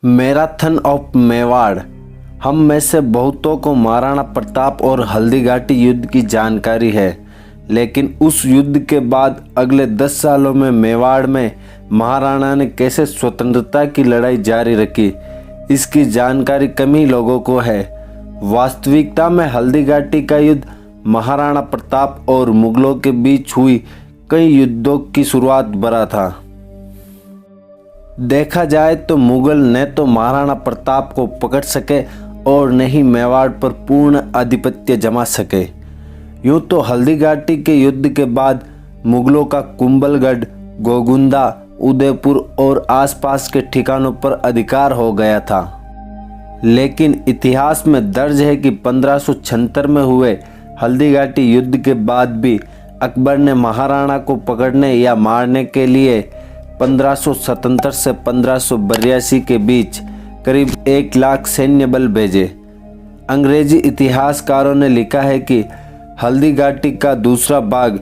Marathon of Mewar. हम में से बहुतों को महाराणा प्रताप और हल्दीघाटी युद्ध की जानकारी है, लेकिन उस युद्ध के बाद अगले 10 सालों में मेवाड़ में महाराणा ने कैसे स्वतंत्रता की लड़ाई जारी रखी, इसकी जानकारी कम ही लोगों को है। वास्तविकता में हल्दीघाटी का युद्ध महाराणा प्रताप और मुगलों के बीच हुई कई युद्धों की शुरुआत बना था। देखा जाए तो मुगल न तो महाराणा प्रताप को पकड़ सके और न ही मेवाड़ पर पूर्ण आधिपत्य जमा सके। यूं तो हल्दीघाटी के युद्ध के बाद मुगलों का कुंभलगढ़, गोगुंदा, उदयपुर और आसपास के ठिकानों पर अधिकार हो गया था, लेकिन इतिहास में दर्ज है कि 1576 में हुए हल्दीघाटी युद्ध के बाद भी अकबर ने महाराणा को पकड़ने या मारने के लिए 1577 से 1582 के बीच करीब 1 लाख सैन्य बल भेजे। अंग्रेजी इतिहासकारों ने लिखा है कि हल्दीघाटी का दूसरा भाग,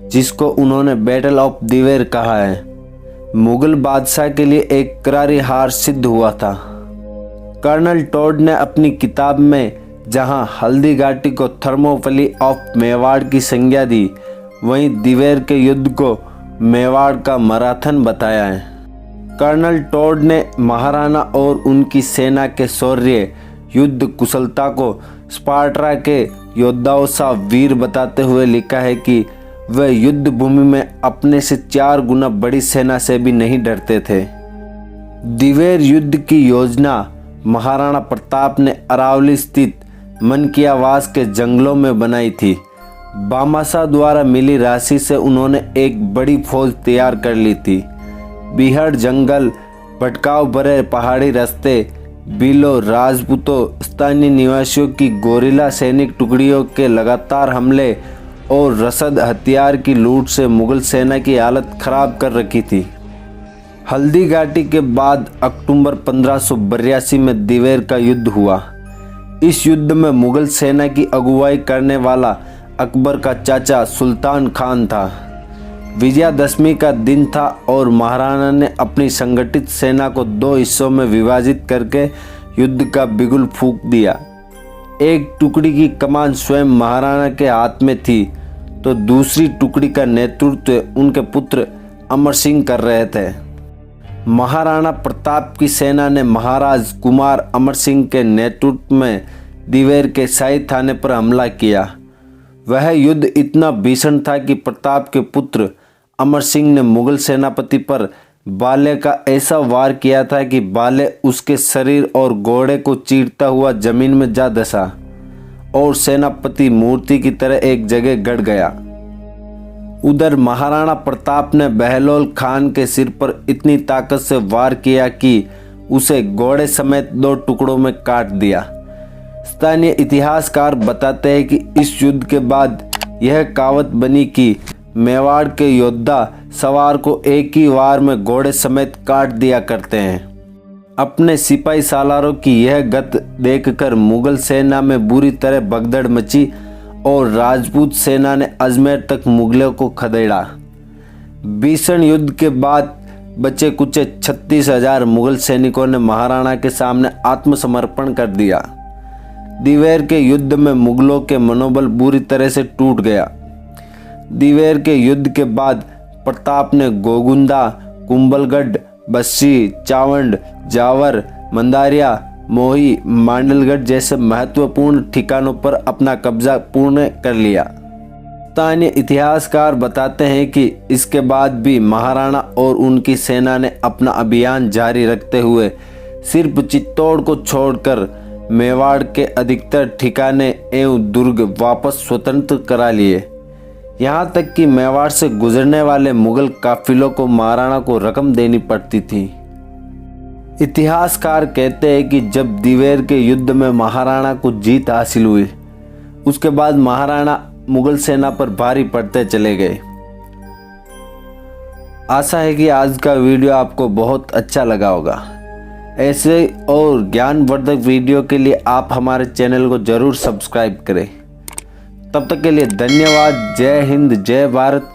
जिसको उन्होंने बैटल ऑफ दिवेर कहा है, मुगल बादशाह के लिए एक करारी हार सिद्ध हुआ था। कर्नल टॉड ने अपनी किताब में जहां हल्दीघाटी को थर्मोपली ऑफ मेवाड़ की संज्ञा दी, वहीं दिवेर के युद्ध को मेवाड़ का मैराथन बताया है। कर्नल टॉड ने महाराणा और उनकी सेना के शौर्य, युद्ध कुशलता को स्पार्टा के योद्धाओं सा वीर बताते हुए लिखा है कि वे युद्ध भूमि में अपने से 4 गुना बड़ी सेना से भी नहीं डरते थे। दिवेर युद्ध की योजना महाराणा प्रताप ने अरावली स्थित मनकियावास के जंगलों में बनाई थी। बामाशाह द्वारा मिली राशि से उन्होंने एक बड़ी फौज तैयार कर ली थी। बीहड़ जंगल, भटकाव भरे पहाड़ी रास्ते, बीलो राजपूतों, स्थानीय निवासियों की गोरिल्ला सैनिक टुकड़ियों के लगातार हमले और रसद हथियार की लूट से मुगल सेना की हालत खराब कर रखी थी। हल्दीघाटी के बाद अक्टूबर 1582 में दिवेर का युद्ध हुआ। इस युद्ध में मुगल सेना की अगुवाई करने वाला अकबर का चाचा सुल्तान खान था। विजयादशमी का दिन था और महाराणा ने अपनी संगठित सेना को 2 हिस्सों में विभाजित करके युद्ध का बिगुल फूंक दिया। एक टुकड़ी की कमान स्वयं महाराणा के हाथ में थी, तो दूसरी टुकड़ी का नेतृत्व उनके पुत्र अमर सिंह कर रहे थे। महाराणा प्रताप की सेना ने महाराज कुमार अमर सिंह के नेतृत्व में दिवेर के शाही थाने पर हमला किया। वह युद्ध इतना भीषण था कि प्रताप के पुत्र अमर सिंह ने मुगल सेनापति पर बाले का ऐसा वार किया था कि बाले उसके शरीर और घोड़े को चीरता हुआ जमीन में जा धंसा और सेनापति मूर्ति की तरह एक जगह गड़ गया। उधर महाराणा प्रताप ने बहलोल खान के सिर पर इतनी ताकत से वार किया कि उसे घोड़े समेत 2 टुकड़ों में काट दिया। स्थानीय इतिहासकार बताते हैं कि इस युद्ध के बाद यह कहावत बनी कि मेवाड़ के योद्धा सवार को एक ही वार में घोड़े समेत काट दिया करते हैं। अपने सिपाही सालारों की यह गत देखकर मुगल सेना में बुरी तरह भगदड़ मची और राजपूत सेना ने अजमेर तक मुगलों को खदेड़ा। भीषण युद्ध के बाद बचे कुचे 36,000 मुगल सैनिकों ने महाराणा के सामने आत्मसमर्पण कर दिया। दिवेर के युद्ध में मुगलों के मनोबल बुरी तरह से टूट गया। दिवेर के युद्ध के बाद प्रताप ने गोगुंदा, कुंभलगढ़, बस्सी, चावंड, जावर, मंदारिया, मोही, मांडलगढ़ जैसे महत्वपूर्ण ठिकानों पर अपना कब्जा पूर्ण कर लिया। स्थानीय इतिहासकार बताते हैं कि इसके बाद भी महाराणा और उनकी सेना ने अपना अभियान जारी रखते हुए सिर्फ चित्तौड़ को छोड़कर मेवाड़ के अधिकतर ठिकाने एवं दुर्ग वापस स्वतंत्र करा लिए। यहाँ तक कि मेवाड़ से गुजरने वाले मुगल काफिलों को महाराणा को रकम देनी पड़ती थी। इतिहासकार कहते हैं कि जब दिवेर के युद्ध में महाराणा को जीत हासिल हुई, उसके बाद महाराणा मुगल सेना पर भारी पड़ते चले गए। आशा है कि आज का वीडियो आपको बहुत अच्छा लगा होगा। ऐसे और ज्ञानवर्धक वीडियो के लिए आप हमारे चैनल को जरूर सब्सक्राइब करें। तब तक के लिए धन्यवाद। जय हिंद, जय भारत,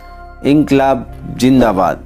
इंकलाब जिंदाबाद।